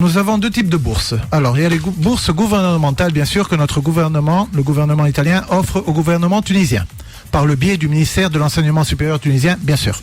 Nous avons deux types de bourses. Alors, il y a les bourses gouvernementales, bien sûr, que notre gouvernement, le gouvernement italien, offre au gouvernement tunisien, par le biais du ministère de l'enseignement supérieur tunisien, bien sûr.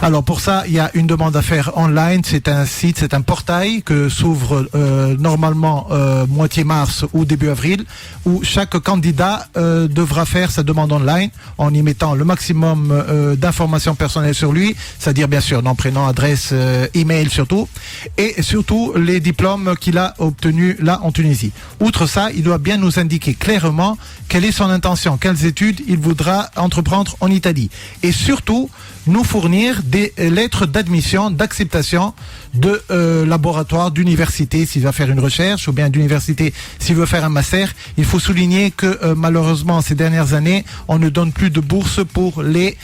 Alors, pour ça, il y a une demande à faire online. C'est un site, c'est un portail que s'ouvre normalement moitié mars ou début avril, où chaque candidat devra faire sa demande online en y mettant le maximum d'informations personnelles sur lui, c'est-à-dire, bien sûr, nom, prénom, adresse, email surtout, et surtout les diplôme qu'il a obtenu là en Tunisie. Outre ça, il doit bien nous indiquer clairement quelle est son intention, quelles études il voudra entreprendre en Italie. Et surtout, nous fournir des lettres d'admission, d'acceptation de laboratoire, d'université s'il va faire une recherche, ou bien d'université s'il veut faire un master. Il faut souligner que malheureusement, ces dernières années, on ne donne plus de bourse pour les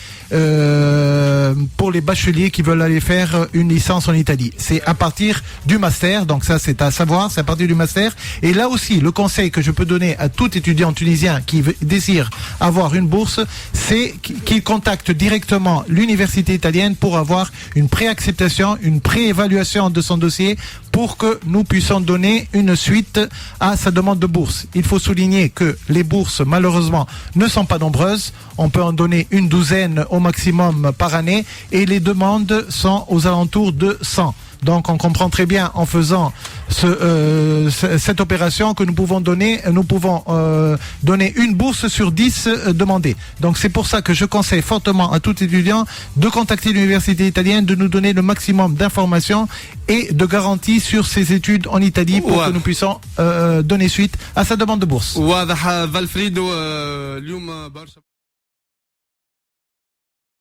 bacheliers qui veulent aller faire une licence en Italie. C'est à partir du master, donc ça c'est à savoir, c'est à partir du master. Et là aussi, le conseil que je peux donner à tout étudiant tunisien qui désire avoir une bourse, c'est qu'il contacte directement l'université italienne pour avoir une préacceptation, une préévaluation de son dossier pour que nous puissions donner une suite à sa demande de bourse. Il faut souligner que les bourses, malheureusement, ne sont pas nombreuses. On peut en donner une douzaine au maximum par année et les demandes sont aux alentours de 100. Donc on comprend très bien en faisant cette opération que nous pouvons donner une bourse sur 10 demandées. Donc c'est pour ça que je conseille fortement à tout étudiant de contacter l'université italienne, de nous donner le maximum d'informations et de garanties sur ses études en Italie pour que nous puissions donner suite à sa demande de bourse.